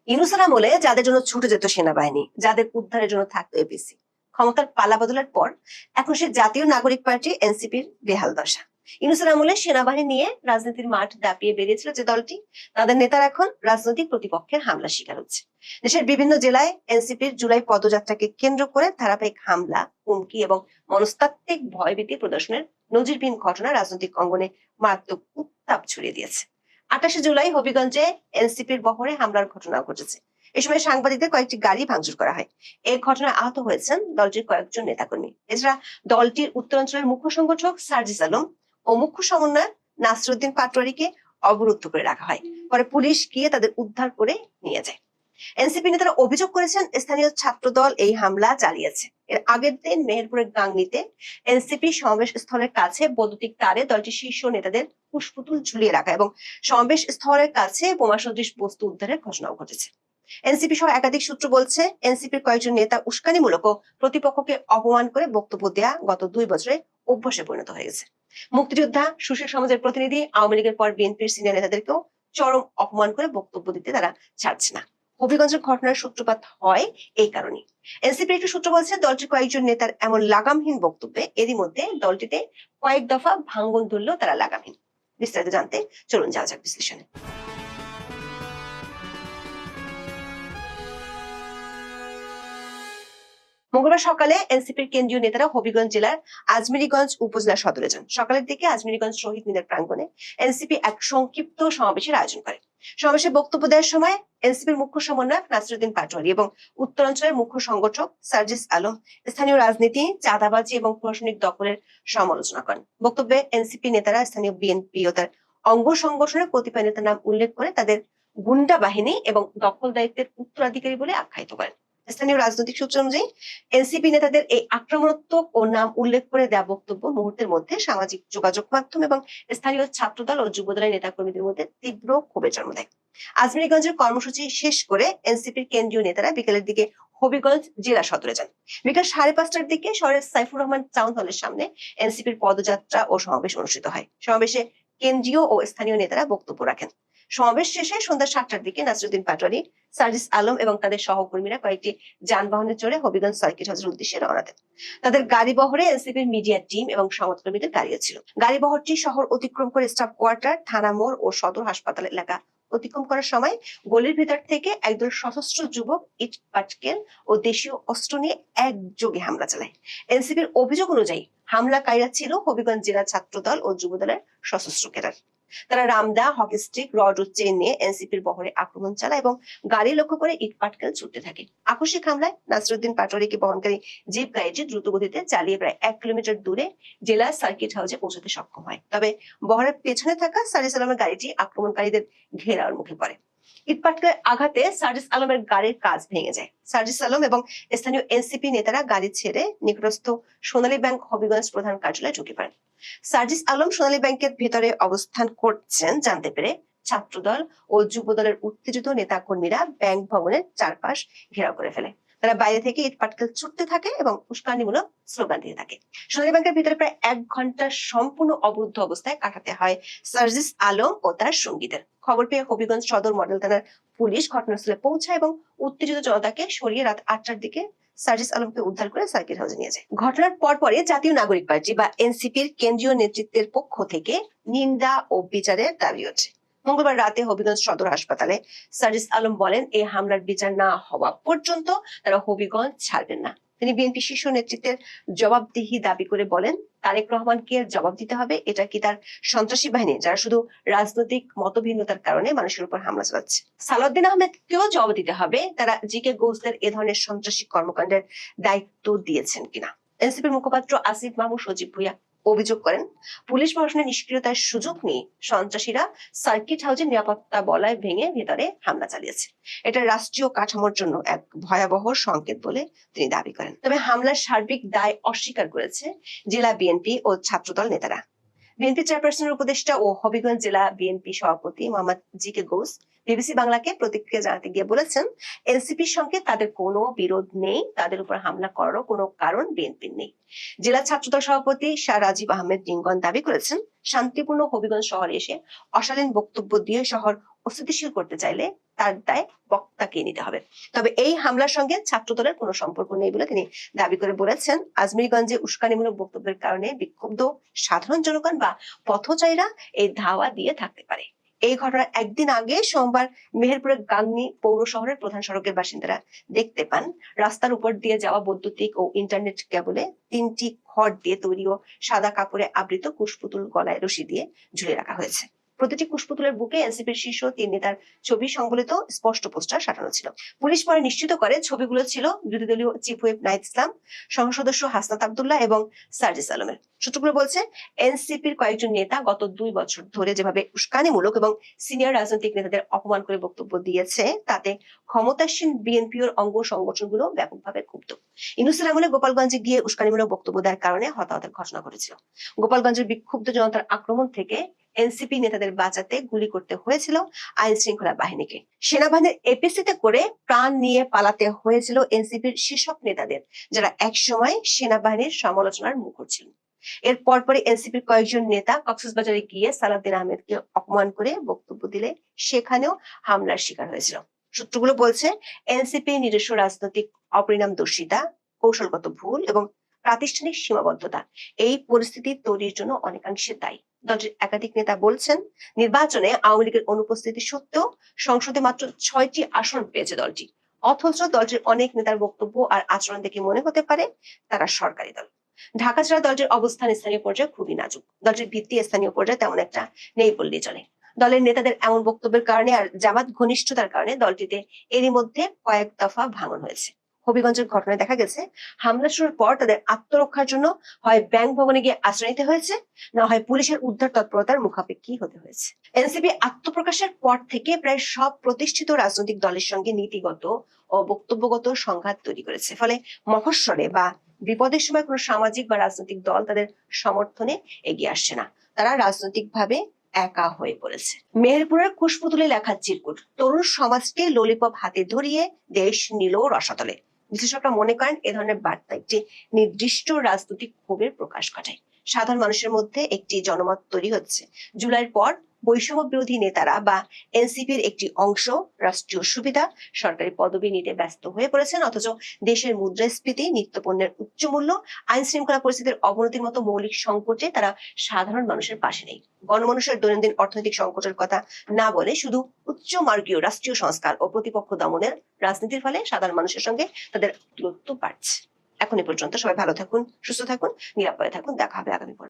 ইউনূসের আমলে যাদের জন্য ছুটে যেত সেনাবাহিনী, যাদের উদ্ধারের জন্য থাকতো এপিসি, ক্ষমতার পালা বদলের পর এখন সে জাতীয় নাগরিক পার্টি এনসিপির বেহাল দশা। ইউনূসের আমলে সেনাবাহিনী নিয়ে রাজনীতির মাঠ দাপিয়ে বেরিয়েছিল যে দলটি, তাদের নেতারা এখন রাজনৈতিক প্রতিপক্ষের হামলা শিকার হচ্ছে। দেশের বিভিন্ন জেলায় এনসিপির জুলাই পদযাত্রাকে কেন্দ্র করে ধারাবাহিক হামলা, হুমকি এবং মনস্তাত্ত্বিক ভয়ভীতি প্রদর্শনের নজিরবিহীন ঘটনা রাজনৈতিক অঙ্গনে মারাত্মক উত্তাপ ছড়িয়ে দিয়েছে। 28 জুলাই হবিগঞ্জে এনসিপির বহরে হামলার ঘটনা ঘটেছে। এ সময় সাংবাদিকদের কয়েকটি গাড়ি ভাঙচুর করা হয়। এই ঘটনায় আহত হয়েছেন দলটির কয়েকজন নেতাকর্মী। এছাড়া দলটির উত্তরাঞ্চলের মুখ্য সংগঠক সার্জিস আলম ও মুখ্য সমন্বয়ক নাসিরউদ্দিন পাটোয়ারীকে অবরুদ্ধ করে রাখা হয়। পরে পুলিশ গিয়ে তাদের উদ্ধার করে নিয়ে যায়। এনসিপি নেতারা অভিযোগ করেছেন স্থানীয় ছাত্র দল এই হামলা চালিয়েছে। এর আগের দিন মেহেরপুরের গাংনীতে এনসিপি সমাবেশ স্থলের কাছে বৈদ্যুতিক তারে দলটির শীর্ষ নেতাদের পুষ্পতুল ঝুলিয়ে রাখা এবং সমাবেশ স্থলের কাছে বোমা সদৃশ বস্তু উদ্ধারের ঘটনাও ঘটেছে। এনসিপি সহ একাধিক সূত্র বলছে, এনসিপির কয়েকজন নেতা উস্কানিমূলক ও প্রতিপক্ষকে অপমান করে বক্তব্য দেয়া গত 2 বছরে অভ্যাসে পরিণত হয়ে গেছে। মুক্তিযোদ্ধা, সুশীল সমাজের প্রতিনিধি, আওয়ামী লীগের পর বিএনপির সিনিয়র নেতাদেরকেও চরম অপমান করে বক্তব্য দিতে তারা ছাড়ছে না। হবিগঞ্জের ঘটনার সূত্রপাত হয় এই কারণে। এনসিপির একটি সূত্র বলছে, দলটির কয়েকজন নেতার এমন লাগামহীন বক্তব্যে এরই মধ্যে দলটিতে কয়েক দফা ভাঙ্গন ধরলেও তারা লাগামহীন। বিস্তারিত জানতে চলুন যাওয়া যাক বিশ্লেষণে। মঙ্গলবার সকালে এনসিপির কেন্দ্রীয় নেতারা হবিগঞ্জ জেলার আজমিরীগঞ্জ উপজেলা সদরে যান। সকালের দিকে আজমিরীগঞ্জ শহীদ মিনার প্রাঙ্গণে এনসিপি এক সংক্ষিপ্ত সমাবেশের আয়োজন করে। সমাবেশে বক্তব্য দেওয়ার সময় এনসিপির মুখ্য সমন্বয়ক নাসিরউদ্দিন পাটোয়ারী এবং উত্তরাঞ্চলের মুখ্য সংগঠক সার্জিস আলম স্থানীয় রাজনীতি, চাঁদাবাজি এবং প্রশাসনিক দখলের সমালোচনা করেন। বক্তব্যে এনসিপি নেতারা স্থানীয় বিএনপি ও তার অঙ্গ সংগঠনের কতিপয় নেতার নাম উল্লেখ করে তাদের গুন্ডা বাহিনী এবং দখল দায়িত্বের উত্তরাধিকারী বলে আখ্যায়িত করেন। স্থানীয় রাজনৈতিক সূত্র অনুযায়ী এনসিপি নেতাদের এই আক্রমণাত্মক ও নাম উল্লেখ করে দেওয়া বক্তব্য মুহূর্তের মধ্যে সামাজিক যোগাযোগ মাধ্যম এবং স্থানীয় ছাত্রদল ও যুবদলের নেতাকর্মীদের মধ্যে তীব্র ক্ষোভের জন্ম দেয়। আজমিরীগঞ্জের কর্মসূচি শেষ করে এনসিপির কেন্দ্রীয় নেতারা বিকেলের দিকে হবিগঞ্জ জেলা সদরে যান। বিকাল 5:30টার দিকে শহরের সাইফুর রহমান টাউন হলের সামনে এনসিপির পদযাত্রা ও সমাবেশ অনুষ্ঠিত হয়। সমাবেশে কেন্দ্রীয় ও স্থানীয় নেতারা বক্তব্য রাখেন। সমাবেশ শেষে সন্ধ্যা 7টার দিকে নাসিরউদ্দিন পাটোয়ারী, সার্জিস আলম এবং তাদের সহকর্মীরা কয়েকটি যানবাহনে চড়ে হবিগঞ্জ সার্কিট হাউসের উদ্দেশ্যে রওনা দেন। তাদের গাড়ি বহরে এনসিপির মিডিয়া টিম এবং সংবাদকর্মীদের গাড়িও ছিল। গাড়ি বহরটি শহর অতিক্রম করে স্টাফ কোয়ার্টার, থানা মোড় ও সদর হাসপাতাল এলাকা অতিক্রম করার সময় গলির ভিতর থেকে একদল সশস্ত্র যুবক ইট পাটকেল ও দেশীয় অস্ত্র নিয়ে একযোগে হামলা চালায়। এনসিপির অভিযোগ অনুযায়ী হামলাকারীরা ছিল হবিগঞ্জ জেলা ছাত্রদল ও যুবদলের সশস্ত্র ক্যাডার। তারা রামদা, হকি স্টিক, রড ও চেন নিয়ে এনসিপির বহরে আক্রমণ চালায় এবং গাড়ি লক্ষ্য করে ইট পাটকেল ছুটতে থাকে। আকস্মিক হামলায় নাসিরউদ্দিন পাটোয়ারীকে বহনকারী জিপ গাড়িটি দ্রুত গতিতে চালিয়ে প্রায় 1 কিলোমিটার দূরে জেলা সার্কিট হাউসে পৌঁছাতে সক্ষম হয়। তবে বহরের পেছনে থাকা সার্জিস আলমের গাড়িটি আক্রমণকারীদের ঘেরাওর মুখে পড়ে। ইট পাটকেলের আঘাতে সার্জিস আলমের গাড়ির কাঁচ ভেঙে যায়। সার্জিস আলম এবং স্থানীয় এনসিপি নেতারা গাড়ি ছেড়ে নিকটস্থ সোনালী ব্যাংক হবিগঞ্জ প্রধান কার্যালয়ে ঢুকে পড়েন। সার্জিস আলম সোনালী ব্যাংকের ভেতরে অবস্থান করছেন জানতে পেরে ছাত্রদল ও যুবদলের উত্তেজিত নেতা কর্মীরা ব্যাংক ভবনের চারপাশ ঘেরাও করে ফেলে। তারা বাইরে থেকে ইট পাটকেল ছুটতে থাকে এবং উস্কানিমূলক স্লোগান দিতে থাকে। সোনালী ব্যাংকের ভিতরে প্রায় 1 ঘন্টা সম্পূর্ণ অবরুদ্ধ অবস্থায় কাটাতে হয় সার্জিস আলম ও তার সঙ্গীদের। খবর পেয়ে হবিগঞ্জ সদর মডেল থানার পুলিশ ঘটনাস্থলে পৌঁছায় এবং উত্তেজিত জনতাকে সরিয়ে রাত 8টার দিকে সার্জিস আলমকে উদ্ধার করে সার্কিট হাউসে নিয়ে যায়। ঘটনার পরপরই জাতীয় নাগরিক পার্টি বা এনসিপির কেন্দ্রীয় নেতৃত্বের পক্ষ থেকে নিন্দা ও বিচারের দাবি ওঠে। মঙ্গলবার রাতে হবিগঞ্জ সদর হাসপাতালে সার্জিস আলম বলেন, এই হামলার বিচার না হওয়া পর্যন্ত তারা হবিগঞ্জ ছাড়বেন না। তিনি বিএনপি শীর্ষ নেতৃত্বের জবাবদিহি দাবি করে বলেন, তারেক রহমানকে জবাব দিতে হবে। এটা কি তার সন্ত্রাসী বাহিনী যারা শুধু রাজনৈতিক মতভিন্নতার কারণে মানুষের উপর হামলা চালাচ্ছে? সালাউদ্দিন আহমেদকেও জবাব দিতে হবে, তারা জিকে গোসদের এ ধরনের সন্ত্রাসী কর্মকাণ্ডের দায়িত্ব দিয়েছেন কিনা। এনসিপির মুখপাত্র আসিফ মাহমুদ সজীব ভুইয়া অভিযোগ করেন, পুলিশ প্রশাসনের নিষ্ক্রিয়তার সুযোগ নিয়ে সন্ত্রাসীরা সার্কিট হাউসের নিরাপত্তা বলয় ভেঙে ভেতরে হামলা চালিয়েছে। এটা রাষ্ট্রীয় কাঠামোর জন্য এক ভয়াবহ সংকেত বলে তিনি দাবি করেন। তবে হামলার সার্বিক দায় অস্বীকার করেছে জেলা বিএনপি ও ছাত্রদল নেতারা। বিএনপি চেয়ারপারসনের উপদেষ্টা ও হবিগঞ্জ জেলা বিএনপি সভাপতি মোহাম্মদ জিকে গোস বিবিসি বাংলাকে প্রতিক্রিয়া জানাতে গিয়ে বলেছেন, এনসিপির সঙ্গে তাদের কোনো বিরোধ নেই, তাদের উপর হামলা করারও কোনো কারণ বিএনপির নেই। জেলা ছাত্রদল সভাপতি শাহ রাজীব আহমেদ রিঙ্গন দাবি করেছেন, শান্তিপূর্ণ হবিগঞ্জ শহরে এসে অশালীন বক্তব্য দিয়ে শহর অস্থিতিশীল করতে চাইলে তার দায় বক্তাকে নিতে হবে। তবে এই হামলার সঙ্গে ছাত্রদলের কোনো সম্পর্ক নেই বলে তিনি দাবি করে বলেছেন, আজমিরগঞ্জে উস্কানিমূলক বক্তব্যের কারণে বিক্ষুব্ধ সাধারণ জনগণ বা পথচারীরা এই ধাওয়া দিয়ে থাকতে পারে। এই ঘটনার একদিন আগে সোমবার মেহেরপুরের গাংনী পৌর শহরের প্রধান সড়কের বাসিন্দারা দেখতে পান রাস্তার উপর দিয়ে যাওয়া বৈদ্যুতিক ও ইন্টারনেট কেবলে 3টি খড় দিয়ে তৈরি ও সাদা কাপড়ে আবৃত কুশপুতুল গলায় রশি দিয়ে ঝুলিয়ে রাখা হয়েছে। প্রতিটি কুশপুতুলের বুকে এনসিপির শীর্ষ 3 নেতার ছবি সংবলিত স্পষ্ট পোস্টার সাজানো ছিল। পুলিশ পরে নিশ্চিত করে ছবিগুলো ছিল বিরোধী দলীয় চিফ হুইপ নাহিদ ইসলাম, সংসদ সদস্য হাসনাত আব্দুল্লাহ এবং সার্জিস আলমের। সূত্রগুলো বলছে, এনসিপির কয়েকজন নেতা গত 2 বছর ধরে যেভাবে উস্কানিমূলক এবং সিনিয়র রাজনৈতিক নেতাদের অপমান করে বক্তব্য দিয়েছে, তাতে ক্ষমতাসীন বিএনপির অঙ্গ সংগঠনগুলো ব্যাপকভাবে ক্ষুব্ধ। ইউনূসের আমলে গোপালগঞ্জে গিয়ে উস্কানিমূলক বক্তব্য দেওয়ার কারণে হতাহতের ঘটনা ঘটেছিল। গোপালগঞ্জের বিক্ষুব্ধ জনতার আক্রমণ থেকে এনসিপি নেতাদের বাঁচাতে গুলি করতে হয়েছিল আইন শৃঙ্খলা বাহিনীকে। সেনাবাহিনীর এপিসিতে করে প্রাণ নিয়ে পালাতে হয়েছিল এনসিপির শীর্ষক নেতাদের, যারা একসময় সেনাবাহিনীর সমালোচনার মুখর ছিলেন। এর পরপরই এনসিপির কয়েকজন নেতা কক্সবাজারে গিয়ে সালাউদ্দিন আহমেদকে অপমান করে বক্তব্য দিলে সেখানেও হামলার শিকার হয়েছিল। সূত্রগুলো বলছে, এনসিপি নিজস্ব রাজনৈতিক অপরিণামদর্শিতা, কৌশলগত ভুল এবং প্রাতিষ্ঠানিক সীমাবদ্ধতা এই পরিস্থিতি তৈরির জন্য অনেকাংশে দায়ী। দলটির একাধিক নেতা বলছেন, নির্বাচনে আওয়ামী লীগের অনুপস্থিতি সত্ত্বেও সংসদে মাত্র 6টি আসন পেয়েছে দলটি। অথচ দলটির অনেক নেতার বক্তব্য আর আচরণ দেখে মনে হতে পারে তারা সরকারি দল। ঢাকা ছাড়া দলটির অবস্থান স্থানীয় পর্যায়ে খুবই নাজুক। দলটির ভিত্তি স্থানীয় পর্যায়ে তেমন একটা নেই বললেই চলে। দলের নেতাদের এমন বক্তব্যের কারণে আর জামাত ঘনিষ্ঠতার কারণে দলটিতে এরই মধ্যে কয়েক দফা ভাঙন হয়েছে। হবিগঞ্জের ঘটনায় দেখা গেছে, হামলা শুরুর পর তাদের আত্মরক্ষার জন্য হয় ব্যাংক ভবনে গিয়ে আশ্রয় নিতে হয়েছে, না হয় পুলিশের উদ্ধার তৎপরতার মুখাপেক্ষি হতে হয়েছে। এনসিপি আত্মপ্রকাশের পর থেকে প্রায় সব প্রতিষ্ঠিত রাজনৈতিক দলের সঙ্গে নীতিগত ও বক্তব্যগত সংঘাত তৈরি করেছে। ফলে মফস্বলে বা বিপদের সময় কোনো সামাজিক বা রাজনৈতিক দল তাদের সমর্থনে এগিয়ে আসছে না। তারা রাজনৈতিকভাবে একা হয়ে পড়েছে। মেহেরপুরের কুশপুতুলে লেখা চিরকুট, তরুণ সমাজকে ললিপপ হাতে ধরিয়ে দেশ নিল রসাতলে। বিশ্লেষকরা মনে করেন, এ ধরনের বার্তা একটি নির্দিষ্ট রাজনৈতিক ক্ষোভের প্রকাশ ঘটায়। সাধারণ মানুষের মধ্যে একটি জনমত তৈরি হচ্ছে, জুলাইয়ের পর বৈষম্য বিরোধী নেতারা বা এনসিপির একটি অংশ রাষ্ট্রীয় সুবিধা, সরকারি পদবি নিতে ব্যস্ত হয়ে পড়েছেন, অথচ দেশের মুদ্রাস্ফীতি, নিত্যপণ্যের উচ্চ মূল্য, আইন শৃঙ্খলা পরিস্থিতির অবনতির মতো মৌলিক সংকটে তারা সাধারণ মানুষের পাশে নেই। গণমানুষের দৈনন্দিন অর্থনৈতিক সংকটের কথা না বলে শুধু উচ্চ মার্গীয় রাষ্ট্রীয় সংস্কার ও প্রতিপক্ষ দমনের রাজনীতির ফলে সাধারণ মানুষের সঙ্গে তাদের দূরত্ব বাড়ছে। এখন এ পর্যন্ত। সবাই ভালো থাকুন, সুস্থ থাকুন, নিরাপদে থাকুন। দেখা হবে আগামী পর্বে।